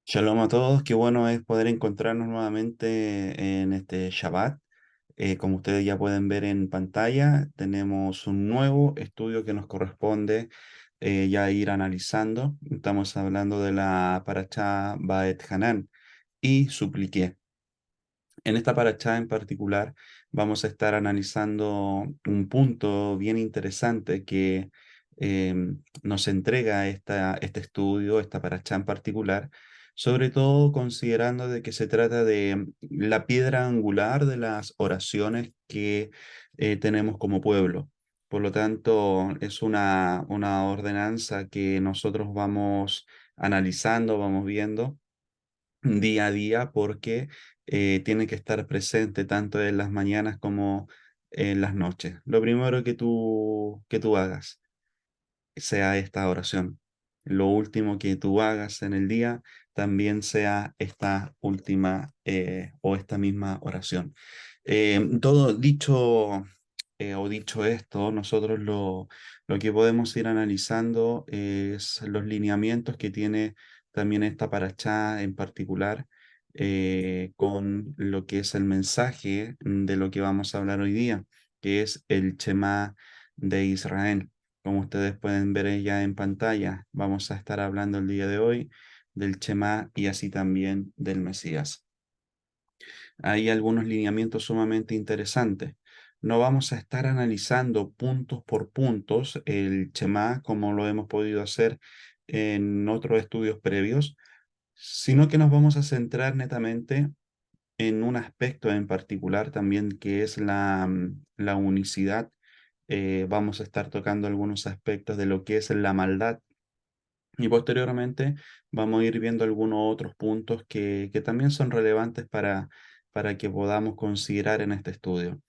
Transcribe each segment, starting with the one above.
Shalom a todos, qué bueno es poder encontrarnos nuevamente en este Shabbat. Como ustedes ya pueden ver en pantalla, tenemos un nuevo estudio que nos corresponde ya ir analizando. Estamos hablando de la Parashá Baet Hanan y Supliqué. En esta parachá en particular vamos a estar analizando un punto bien interesante que nos entrega este estudio, esta parachá en particular, sobre todo considerando de que se trata de la piedra angular de las oraciones que tenemos como pueblo. Por lo tanto, es una ordenanza que nosotros vamos analizando, vamos viendo día a día porque tiene que estar presente tanto en las mañanas como en las noches. Lo primero que tú hagas sea esta oración. Lo último que tú hagas en el día también sea esta última o esta misma oración. Todo dicho o dicho esto, nosotros lo que podemos ir analizando es los lineamientos que tiene también esta parachá en particular con lo que es el mensaje de lo que vamos a hablar hoy día, que es el Shema de Israel. Como ustedes pueden ver ya en pantalla, vamos a estar hablando el día de hoy del Shema y así también del Mesías. Hay algunos lineamientos sumamente interesantes. No vamos a estar analizando puntos por puntos el Shema como lo hemos podido hacer en otros estudios previos, sino que nos vamos a centrar netamente en un aspecto en particular también que es la unicidad. Vamos a estar tocando algunos aspectos de lo que es la maldad y posteriormente vamos a ir viendo algunos otros puntos que también son relevantes para que podamos considerar en este estudio.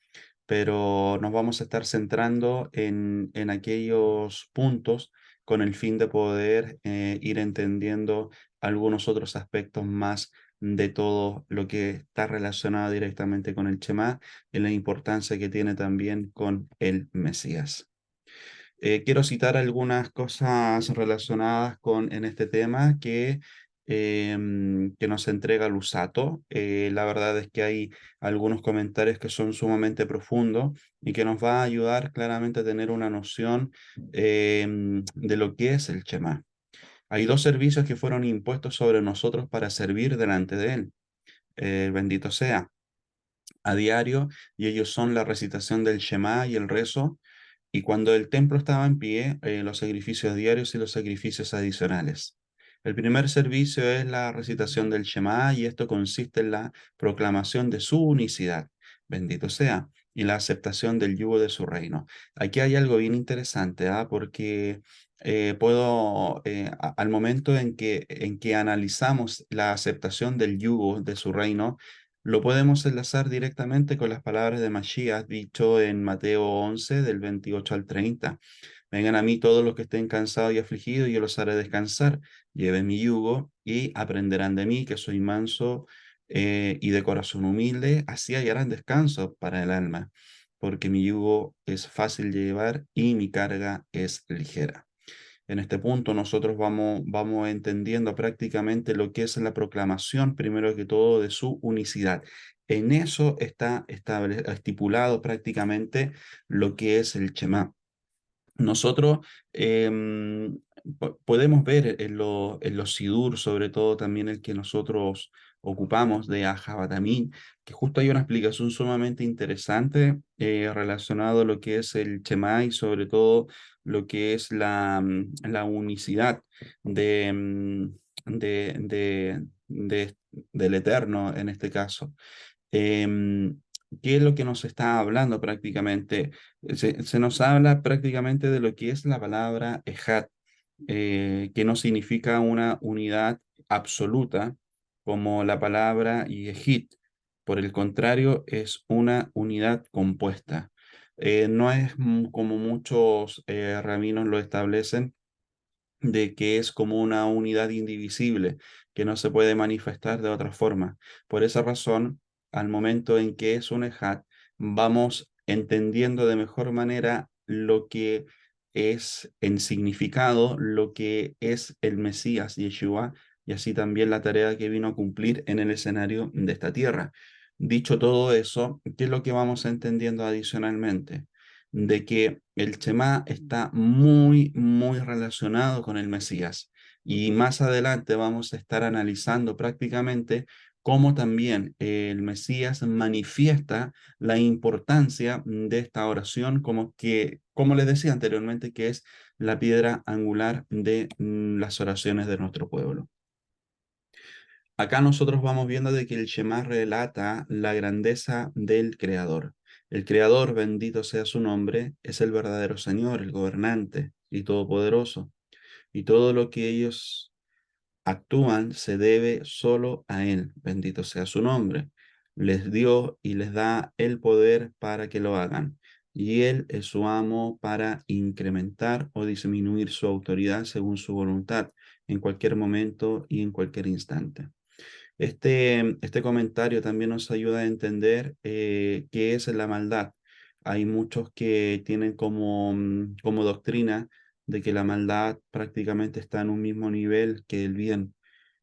Pero nos vamos a estar centrando en aquellos puntos con el fin de poder ir entendiendo algunos otros aspectos más de todo lo que está relacionado directamente con el Shema y la importancia que tiene también con el Mesías. Quiero citar algunas cosas relacionadas en este tema que nos entrega Lusato. La verdad es que hay algunos comentarios que son sumamente profundos y que nos va a ayudar claramente a tener una noción de lo que es el Shema. Hay dos servicios que fueron impuestos sobre nosotros para servir delante de Él. Bendito sea a diario, y ellos son la recitación del Shema y el rezo, y cuando el templo estaba en pie, los sacrificios diarios y los sacrificios adicionales. El primer servicio es la recitación del Shema y esto consiste en la proclamación de su unicidad, bendito sea, y la aceptación del yugo de su reino. Aquí hay algo bien interesante, ¿ah? Porque al momento en que analizamos la aceptación del yugo de su reino, lo podemos enlazar directamente con las palabras de Mashiach dicho en Mateo 11, del 28 al 30. Vengan a mí todos los que estén cansados y afligidos, y yo los haré descansar. Lleven mi yugo y aprenderán de mí, que soy manso y de corazón humilde. Así hallarán descanso para el alma, porque mi yugo es fácil de llevar y mi carga es ligera. En este punto nosotros vamos entendiendo prácticamente lo que es la proclamación, primero que todo, de su unicidad. En eso está estipulado prácticamente lo que es el Shema. Nosotros podemos ver en los Sidur, sobre todo también el que nosotros ocupamos de Ajabatamín, que justo hay una explicación sumamente interesante relacionado a lo que es el Shema y sobre todo lo que es la unicidad de, del Eterno en este caso. Em, ¿Qué es lo que nos está hablando prácticamente? Se nos habla prácticamente de lo que es la palabra Ejad, que no significa una unidad absoluta como la palabra Yehid. Por el contrario, es una unidad compuesta. No es como muchos rabinos lo establecen, de que es como una unidad indivisible, que no se puede manifestar de otra forma. Por esa razón, al momento en que es un ejat, vamos entendiendo de mejor manera lo que es en significado, lo que es el Mesías, Yeshua, y así también la tarea que vino a cumplir en el escenario de esta tierra. Dicho todo eso, ¿qué es lo que vamos entendiendo adicionalmente? De que el Shema está muy, muy relacionado con el Mesías. Y más adelante vamos a estar analizando prácticamente cómo también el Mesías manifiesta la importancia de esta oración, como que, como les decía anteriormente, que es la piedra angular de las oraciones de nuestro pueblo. Acá nosotros vamos viendo de que el Shema relata la grandeza del Creador. El Creador, bendito sea su nombre, es el verdadero Señor, el gobernante y todopoderoso. Y todo lo que ellos actúan se debe solo a Él, bendito sea su nombre. Les dio y les da el poder para que lo hagan. Y Él es su amo para incrementar o disminuir su autoridad según su voluntad, en cualquier momento y en cualquier instante. Este comentario también nos ayuda a entender qué es la maldad. Hay muchos que tienen como doctrina de que la maldad prácticamente está en un mismo nivel que el bien,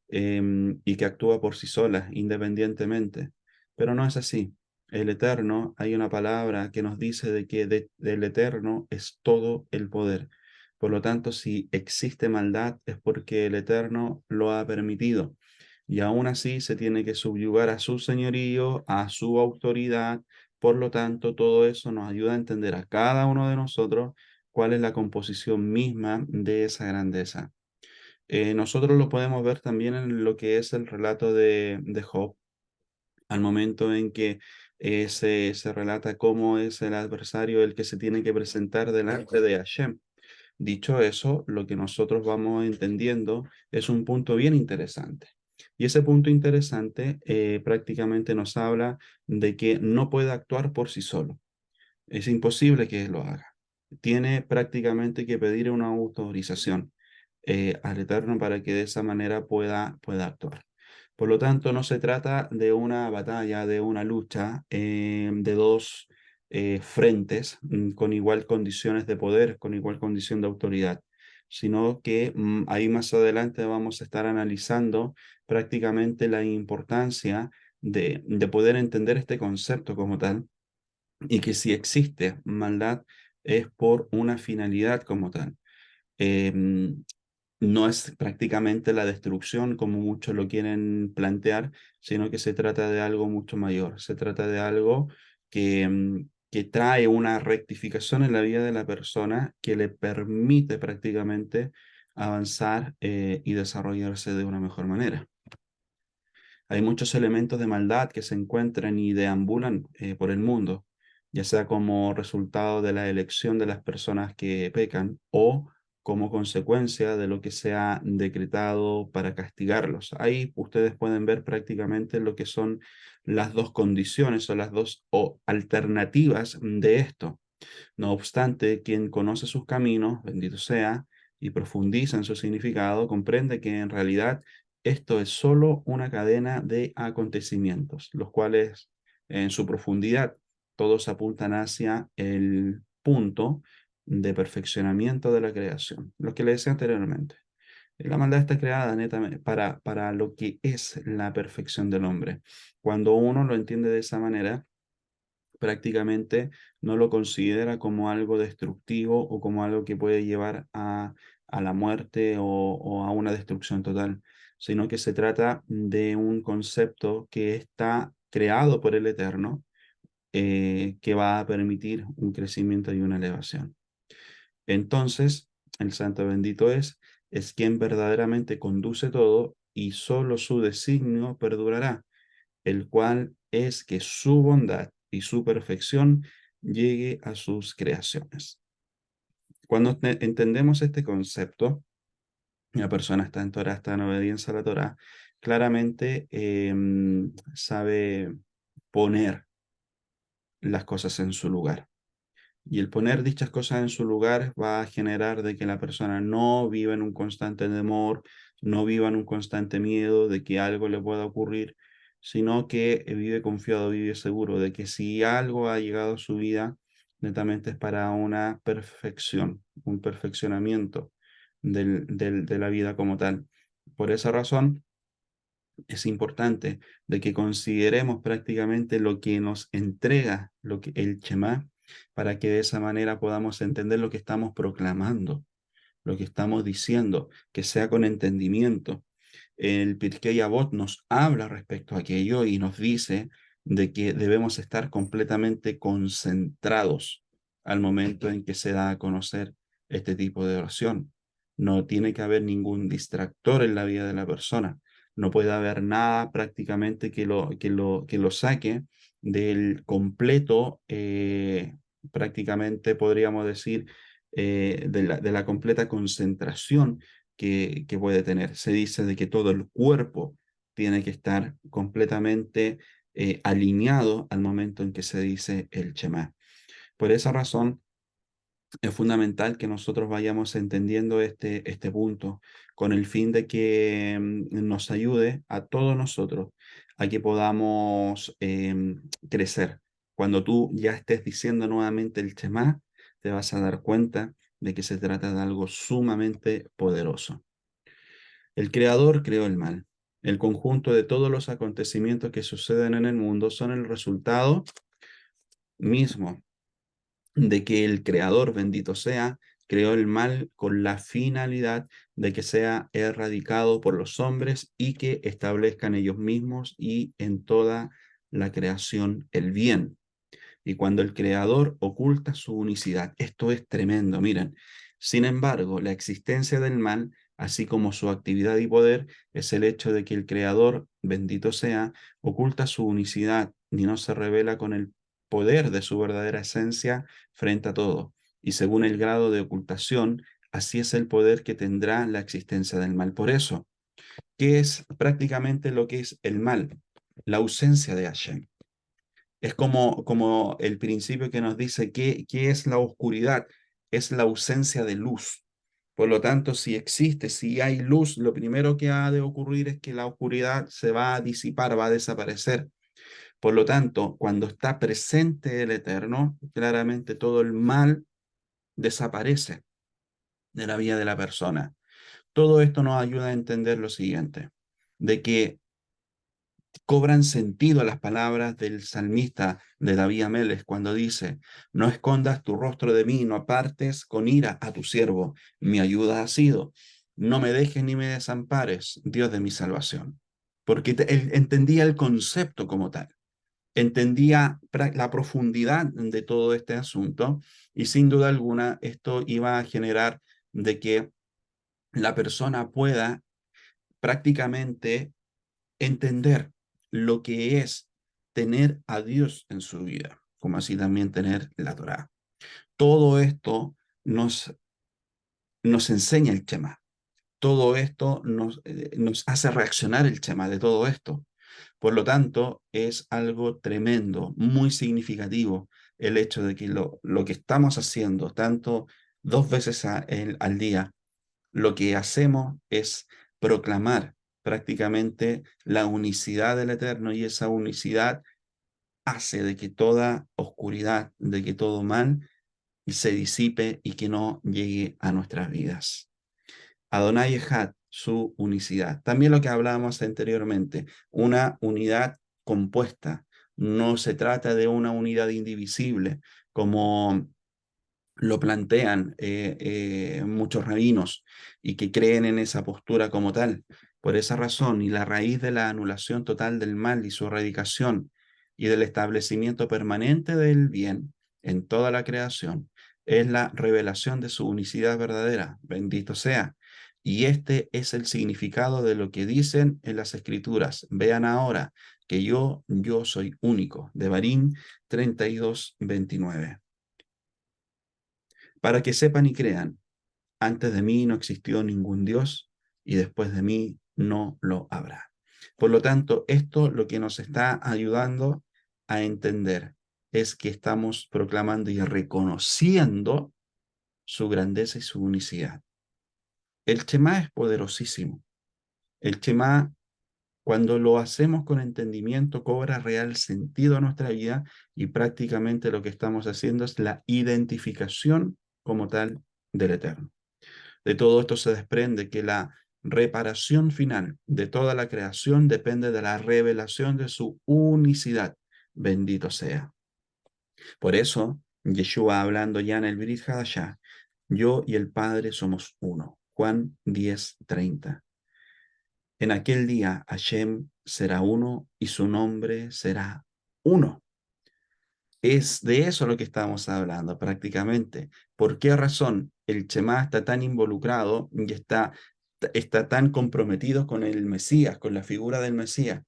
y que actúa por sí sola, independientemente. Pero no es así. El Eterno, hay una palabra que nos dice de que del Eterno es todo el poder. Por lo tanto, si existe maldad es porque el Eterno lo ha permitido. Y aún así se tiene que subyugar a su señorío, a su autoridad. Por lo tanto, todo eso nos ayuda a entender a cada uno de nosotros cuál es la composición misma de esa grandeza. Nosotros lo podemos ver también en lo que es el relato de Job, al momento en que se relata cómo es el adversario el que se tiene que presentar delante de Hashem. Dicho eso, lo que nosotros vamos entendiendo es un punto bien interesante. Y ese punto interesante prácticamente nos habla de que no puede actuar por sí solo. Es imposible que lo haga. Tiene prácticamente que pedir una autorización al Eterno para que de esa manera pueda actuar. Por lo tanto, no se trata de una batalla, de una lucha de dos frentes con igual condiciones de poder, con igual condición de autoridad, sino que ahí más adelante vamos a estar analizando prácticamente la importancia de poder entender este concepto como tal y que si existe maldad es por una finalidad como tal. Em, no es prácticamente la destrucción como muchos lo quieren plantear, sino que se trata de algo mucho mayor. Se trata de algo que trae una rectificación en la vida de la persona que le permite prácticamente avanzar y desarrollarse de una mejor manera. Hay muchos elementos de maldad que se encuentran y deambulan por el mundo, ya sea como resultado de la elección de las personas que pecan o como consecuencia de lo que se ha decretado para castigarlos. Ahí ustedes pueden ver prácticamente lo que son las dos condiciones o las dos alternativas de esto. No obstante, quien conoce sus caminos, bendito sea, y profundiza en su significado, comprende que en realidad esto es solo una cadena de acontecimientos, los cuales en su profundidad todos apuntan hacia el punto de perfeccionamiento de la creación, lo que le decía anteriormente. La maldad está creada netamente para lo que es la perfección del hombre. Cuando uno lo entiende de esa manera, prácticamente no lo considera como algo destructivo o como algo que puede llevar a la muerte o a una destrucción total, sino que se trata de un concepto que está creado por el Eterno, que va a permitir un crecimiento y una elevación. Entonces, el Santo bendito es quien verdaderamente conduce todo y solo su designio perdurará, el cual es que su bondad y su perfección llegue a sus creaciones. Cuando entendemos este concepto, la persona está en Torah, está en obediencia a la Torah, claramente sabe poner las cosas en su lugar. Y el poner dichas cosas en su lugar va a generar de que la persona no viva en un constante temor, no viva en un constante miedo de que algo le pueda ocurrir, sino que vive confiado, vive seguro de que si algo ha llegado a su vida, netamente es para una perfección, un perfeccionamiento de la vida como tal. Por esa razón, es importante de que consideremos prácticamente lo que nos entrega el Shema, para que de esa manera podamos entender lo que estamos proclamando, lo que estamos diciendo, que sea con entendimiento. El Pirkei Avot nos habla respecto a aquello y nos dice de que debemos estar completamente concentrados al momento en que se da a conocer este tipo de oración. No tiene que haber ningún distractor en la vida de la persona. No puede haber nada prácticamente que lo saque del completo, prácticamente podríamos decir, de la completa concentración que puede tener. Se dice de que todo el cuerpo tiene que estar completamente alineado al momento en que se dice el Shema. Por esa razón, es fundamental que nosotros vayamos entendiendo este punto con el fin de que nos ayude a todos nosotros a que podamos crecer. Cuando tú ya estés diciendo nuevamente el Shema, te vas a dar cuenta de que se trata de algo sumamente poderoso. El Creador creó el mal. El conjunto de todos los acontecimientos que suceden en el mundo son el resultado mismo de que el Creador, bendito sea, creó el mal con la finalidad de que sea erradicado por los hombres y que establezcan ellos mismos y en toda la creación el bien. Y cuando el Creador oculta su unicidad, esto es tremendo, miren. Sin embargo, la existencia del mal, así como su actividad y poder, es el hecho de que el Creador, bendito sea, oculta su unicidad y no se revela con el poder de su verdadera esencia frente a todo. Y según el grado de ocultación, así es el poder que tendrá la existencia del mal. Por eso, ¿qué es prácticamente lo que es el mal? La ausencia de Hashem. Es como el principio que nos dice qué es la oscuridad, es la ausencia de luz. Por lo tanto, si existe, si hay luz, lo primero que ha de ocurrir es que la oscuridad se va a disipar, va a desaparecer. Por lo tanto, cuando está presente el Eterno, claramente todo el mal desaparece de la vida de la persona. Todo esto nos ayuda a entender lo siguiente, de que cobran sentido las palabras del salmista de David Ameles cuando dice: no escondas tu rostro de mí, no apartes con ira a tu siervo, mi ayuda ha sido, no me dejes ni me desampares, Dios de mi salvación. Porque él entendía el concepto como tal, entendía la profundidad de todo este asunto, y sin duda alguna esto iba a generar de que la persona pueda prácticamente entender lo que es tener a Dios en su vida, como así también tener la Torá. Todo esto nos enseña el Shema. Todo esto nos hace reaccionar el Shema de todo esto. Por lo tanto, es algo tremendo, muy significativo el hecho de que lo que estamos haciendo, tanto dos veces al día, lo que hacemos es proclamar prácticamente la unicidad del Eterno, y esa unicidad hace de que toda oscuridad, de que todo mal se disipe y que no llegue a nuestras vidas. Adonai Echad, su unicidad. También lo que hablábamos anteriormente, una unidad compuesta. No se trata de una unidad indivisible, como lo plantean muchos rabinos y que creen en esa postura como tal. Por esa razón, y la raíz de la anulación total del mal y su erradicación y del establecimiento permanente del bien en toda la creación, es la revelación de su unicidad verdadera. Bendito sea. Y este es el significado de lo que dicen en las Escrituras. Vean ahora que yo soy único. Devarim 32:29. Para que sepan y crean: antes de mí no existió ningún Dios y después de mí no lo habrá. Por lo tanto, esto lo que nos está ayudando a entender es que estamos proclamando y reconociendo su grandeza y su unicidad. El Shema es poderosísimo. El Shema, cuando lo hacemos con entendimiento, cobra real sentido a nuestra vida, y prácticamente lo que estamos haciendo es la identificación como tal del Eterno. De todo esto se desprende que la reparación final de toda la creación depende de la revelación de su unicidad. Bendito sea. Por eso, Yeshua hablando ya en el Brit Hadashah, yo y el Padre somos uno. Juan 10:30. En aquel día Hashem será uno y su nombre será uno. Es de eso lo que estamos hablando prácticamente. ¿Por qué razón el Shema está tan involucrado y está tan comprometido con el Mesías, con la figura del Mesías?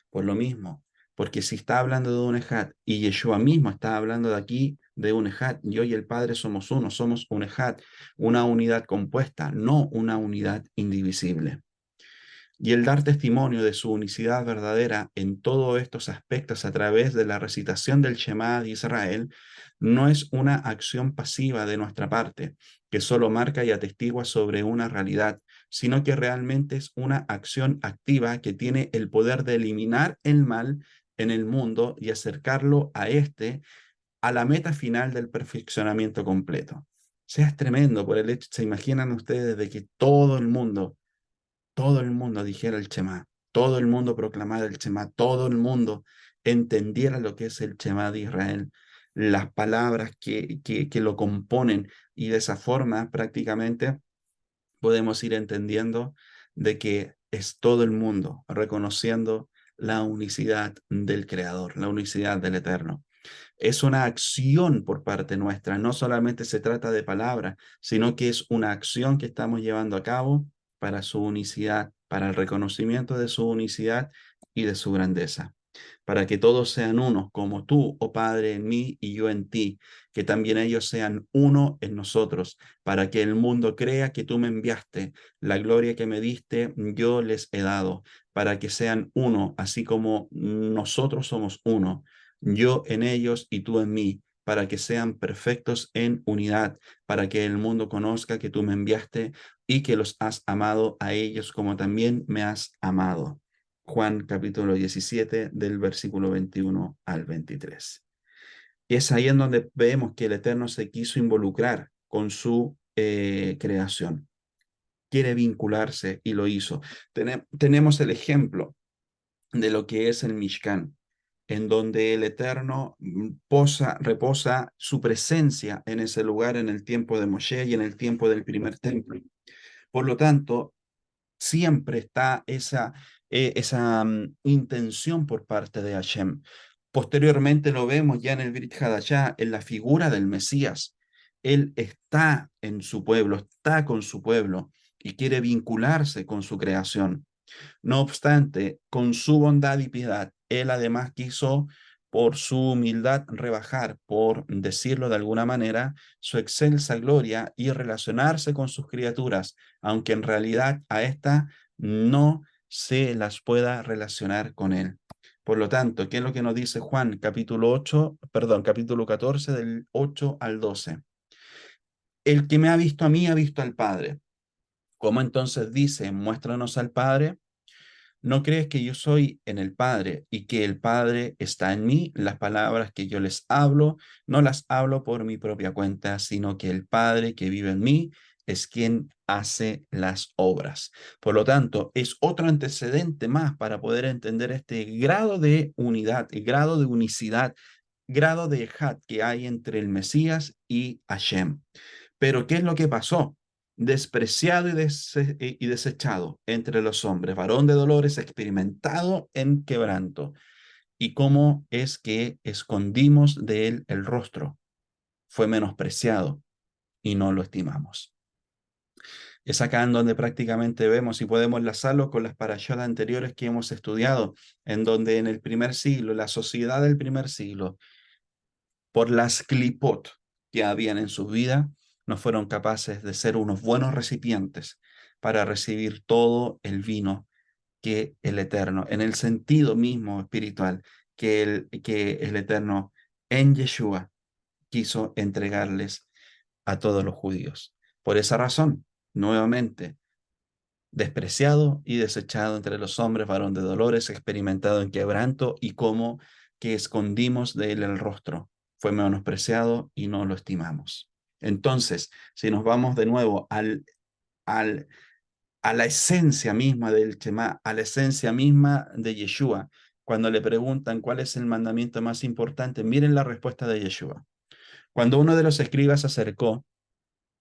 Por lo mismo, porque si está hablando de un Ejad y Yeshua mismo está hablando de aquí de un Ejad, yo y el Padre somos uno, somos un Ejad, una unidad compuesta, no una unidad indivisible. Y el dar testimonio de su unicidad verdadera en todos estos aspectos a través de la recitación del Shema de Israel no es una acción pasiva de nuestra parte, que solo marca y atestigua sobre una realidad, sino que realmente es una acción activa que tiene el poder de eliminar el mal en el mundo y acercarlo a la meta final del perfeccionamiento completo. O sea, es tremendo por el hecho, se imaginan ustedes de que todo el mundo dijera el Shema, todo el mundo proclamara el Shema, todo el mundo entendiera lo que es el Shema de Israel, las palabras que lo componen, y de esa forma prácticamente podemos ir entendiendo de que es todo el mundo reconociendo la unicidad del Creador, la unicidad del Eterno. Es una acción por parte nuestra, no solamente se trata de palabras, sino que es una acción que estamos llevando a cabo para su unicidad, para el reconocimiento de su unicidad y de su grandeza, para que todos sean uno, como tú, oh Padre, en mí y yo en ti, que también ellos sean uno en nosotros, para que el mundo crea que tú me enviaste, la gloria que me diste, yo les he dado, para que sean uno, así como nosotros somos uno, yo en ellos y tú en mí, para que sean perfectos en unidad, para que el mundo conozca que tú me enviaste y que los has amado a ellos como también me has amado. Juan capítulo 17 del versículo 21 al 23. Y es ahí en donde vemos que el Eterno se quiso involucrar con su creación. Quiere vincularse y lo hizo. Tenemos el ejemplo de lo que es el Mishkan, en donde el Eterno reposa su presencia en ese lugar en el tiempo de Moshe y en el tiempo del primer templo. Por lo tanto, siempre está esa intención por parte de Hashem. Posteriormente lo vemos ya en el Brit Hadashah, en la figura del Mesías. Él está en su pueblo, está con su pueblo y quiere vincularse con su creación. No obstante, con su bondad y piedad, él además quiso, por su humildad, rebajar, por decirlo de alguna manera, su excelsa gloria y relacionarse con sus criaturas, aunque en realidad a esta no se las pueda relacionar con él. Por lo tanto, ¿qué es lo que nos dice Juan capítulo 14 del 8 al 12? El que me ha visto a mí ha visto al Padre. ¿Cómo entonces dice, muéstranos al Padre? ¿No crees que yo soy en el Padre y que el Padre está en mí? Las palabras que yo les hablo, no las hablo por mi propia cuenta, sino que el Padre que vive en mí es quien hace las obras. Por lo tanto, es otro antecedente más para poder entender este grado de unidad, el grado de unicidad, grado de Ejad que hay entre el Mesías y Hashem. Pero ¿qué es lo que pasó? Despreciado y desechado entre los hombres, varón de dolores, experimentado en quebranto. ¿Y cómo es que escondimos de él el rostro? Fue menospreciado y no lo estimamos. Es acá en donde prácticamente vemos y podemos enlazarlo con las parashot anteriores que hemos estudiado, en donde en el primer siglo, la sociedad del primer siglo, por las clipot que habían en su vida, no fueron capaces de ser unos buenos recipientes para recibir todo el vino que el Eterno, en el sentido mismo espiritual, que el Eterno en Yeshua quiso entregarles a todos los judíos. Por esa razón, nuevamente, despreciado y desechado entre los hombres, varón de dolores, experimentado en quebranto, y como que escondimos de él el rostro. Fue menospreciado y no lo estimamos. Entonces, si nos vamos de nuevo al a la esencia misma del Shema, a la esencia misma de Yeshua. Cuando le preguntan cuál es el mandamiento más importante, miren la respuesta de Yeshua. Cuando uno de los escribas se acercó,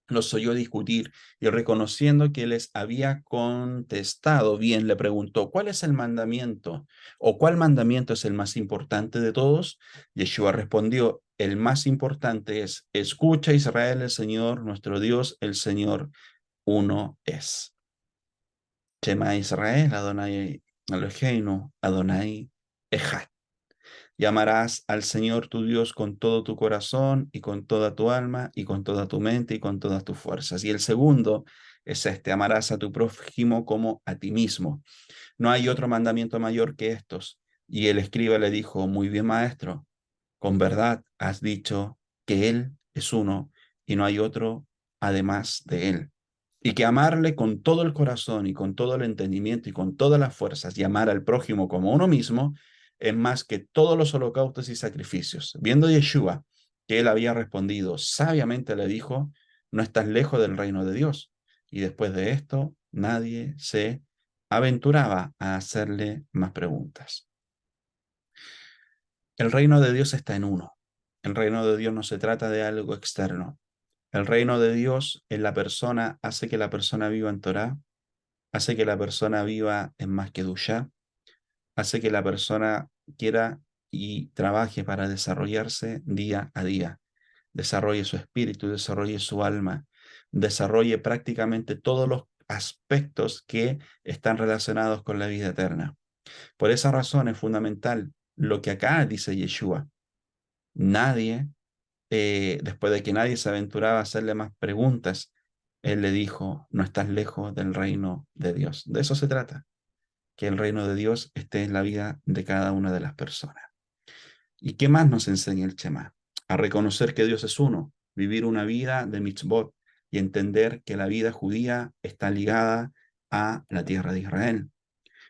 los oyó discutir y reconociendo que les había contestado bien, le preguntó, ¿cuál es el mandamiento? ¿O cuál mandamiento es el más importante de todos? Yeshua respondió, el más importante es, escucha Israel, el Señor, nuestro Dios, el Señor uno es. Shema Israel, Adonai Eloheinu, Adonai Echad. Llamarás al Señor tu Dios con todo tu corazón y con toda tu alma y con toda tu mente y con todas tus fuerzas. Y el segundo es este, amarás a tu prójimo como a ti mismo. No hay otro mandamiento mayor que estos. Y el escriba le dijo, muy bien, maestro, con verdad has dicho que Él es uno y no hay otro además de Él. Y que amarle con todo el corazón y con todo el entendimiento y con todas las fuerzas y amar al prójimo como uno mismo es más que todos los holocaustos y sacrificios. Viendo Yeshua que él había respondido, sabiamente le dijo, no estás lejos del reino de Dios. Y después de esto, nadie se aventuraba a hacerle más preguntas. El reino de Dios está en uno. El reino de Dios no se trata de algo externo. El reino de Dios en la persona hace que la persona viva en Torah, hace que la persona viva en más que Dushá, hace que la persona quiera y trabaje para desarrollarse día a día, desarrolle su espíritu, desarrolle su alma, desarrolle prácticamente todos los aspectos que están relacionados con la vida eterna. Por esa razón es fundamental lo que acá dice Yeshua. Nadie, después de que nadie se aventuraba a hacerle más preguntas, él le dijo, no estás lejos del reino de Dios. De eso se trata, que el reino de Dios esté en la vida de cada una de las personas. ¿Y qué más nos enseña el Shema? A reconocer que Dios es uno, vivir una vida de mitzvot y entender que la vida judía está ligada a la tierra de Israel.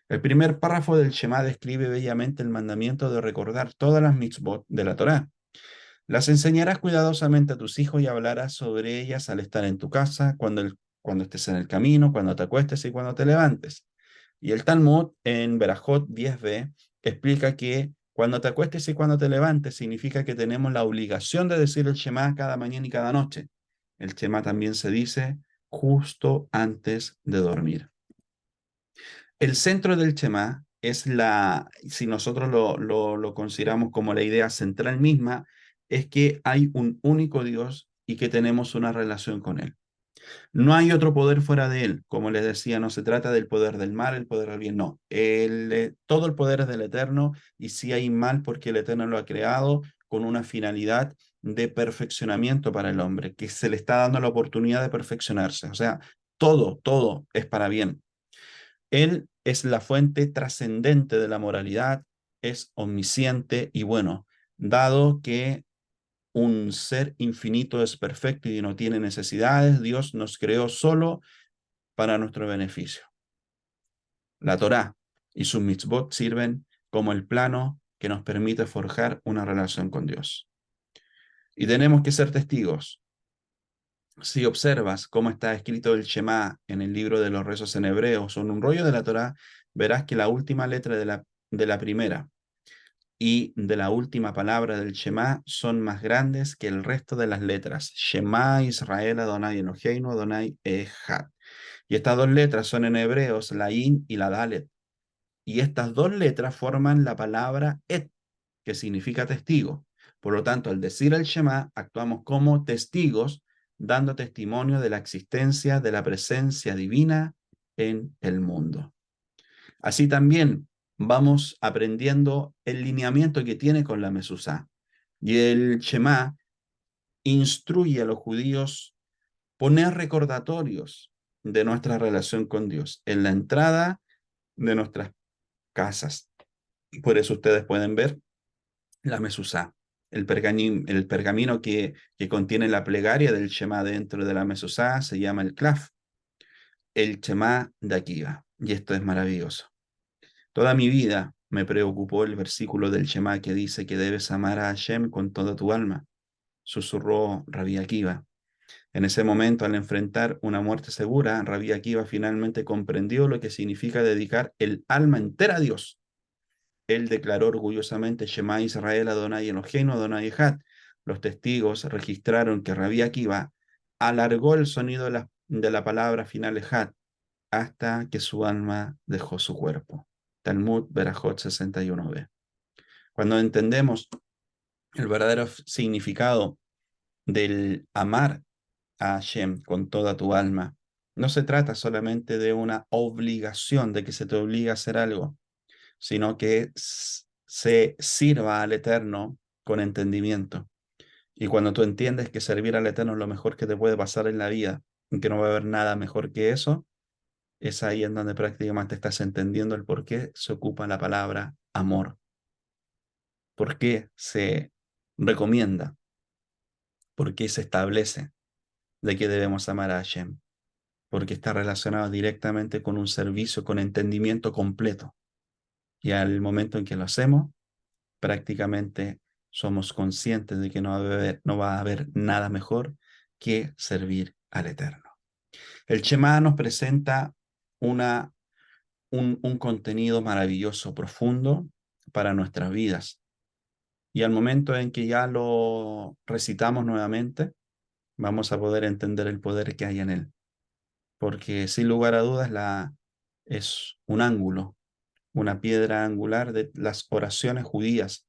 El primer párrafo del Shema describe bellamente el mandamiento de recordar todas las mitzvot de la Torá. Las enseñarás cuidadosamente a tus hijos y hablarás sobre ellas al estar en tu casa, cuando estés en el camino, cuando te acuestes y cuando te levantes. Y el Talmud en Berajot 10b explica que cuando te acuestes y cuando te levantes significa que tenemos la obligación de decir el Shema cada mañana y cada noche. El Shema también se dice justo antes de dormir. El centro del Shema es si nosotros lo consideramos como la idea central misma, es que hay un único Dios y que tenemos una relación con Él. No hay otro poder fuera de Él. Como les decía, no se trata del poder del mal, el poder del bien, no. Todo el poder es del Eterno y sí hay mal porque el Eterno lo ha creado con una finalidad de perfeccionamiento para el hombre, que se le está dando la oportunidad de perfeccionarse. O sea, todo es para bien. Él es la fuente trascendente de la moralidad, es omnisciente y bueno, dado que un ser infinito es perfecto y no tiene necesidades, Dios nos creó solo para nuestro beneficio. La Torá y sus mitzvot sirven como el plano que nos permite forjar una relación con Dios. Y tenemos que ser testigos. Si observas cómo está escrito el Shema en el libro de los rezos en hebreo o en un rollo de la Torá, verás que la última letra de la primera y de la última palabra del Shema son más grandes que el resto de las letras. Shema Israel Adonai Eloheinu Adonai Echad. Y estas dos letras son en hebreos la In y la Dalet. Y estas dos letras forman la palabra Et, que significa testigo. Por lo tanto, al decir el Shema, actuamos como testigos, dando testimonio de la existencia de la presencia divina en el mundo. Así también vamos aprendiendo el lineamiento que tiene con la Mesuzá. Y el Shema instruye a los judíos poner recordatorios de nuestra relación con Dios en la entrada de nuestras casas. Por eso ustedes pueden ver la Mesuzá, el pergamino que contiene la plegaria del Shema dentro de la Mesuzá se llama el Klaf, el Shema de Akiva. Y esto es maravilloso. Toda mi vida me preocupó el versículo del Shema que dice que debes amar a Hashem con toda tu alma, susurró Rabbi Akiva. En ese momento, al enfrentar una muerte segura, Rabí Akiva finalmente comprendió lo que significa dedicar el alma entera a Dios. Él declaró orgullosamente: Shema Israel, Adonai Eloheinu, Adonai Echad. Los testigos registraron que Rabí Akiva alargó el sonido de la palabra final Echad hasta que su alma dejó su cuerpo. Talmud Berajot 61b. Cuando entendemos el verdadero significado del amar a Hashem con toda tu alma, no se trata solamente de una obligación, de que se te obliga a hacer algo, sino que se sirva al Eterno con entendimiento. Y cuando tú entiendes que servir al Eterno es lo mejor que te puede pasar en la vida, y que no va a haber nada mejor que eso, es ahí en donde prácticamente estás entendiendo el por qué se ocupa la palabra amor, por qué se recomienda, por qué se establece de que debemos amar a Hashem, porque está relacionado directamente con un servicio con entendimiento completo. Y al momento en que lo hacemos, prácticamente somos conscientes de que no va a haber nada mejor que servir al Eterno. El Shema nos presenta una, un contenido maravilloso, profundo para nuestras vidas. Y al momento en que ya lo recitamos nuevamente, vamos a poder entender el poder que hay en él. Porque sin lugar a dudas es un ángulo, una piedra angular de las oraciones judías,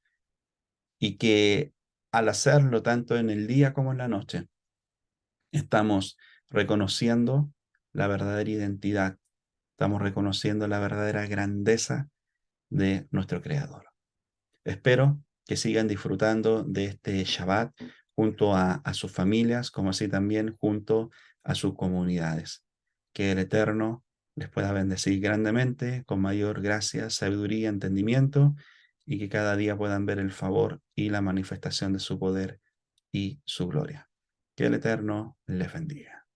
y que al hacerlo tanto en el día como en la noche, estamos reconociendo la verdadera identidad, estamos reconociendo la verdadera grandeza de nuestro Creador. Espero que sigan disfrutando de este Shabbat junto a sus familias, como así también junto a sus comunidades. Que el Eterno les pueda bendecir grandemente, con mayor gracia, sabiduría, entendimiento, y que cada día puedan ver el favor y la manifestación de su poder y su gloria. Que el Eterno les bendiga.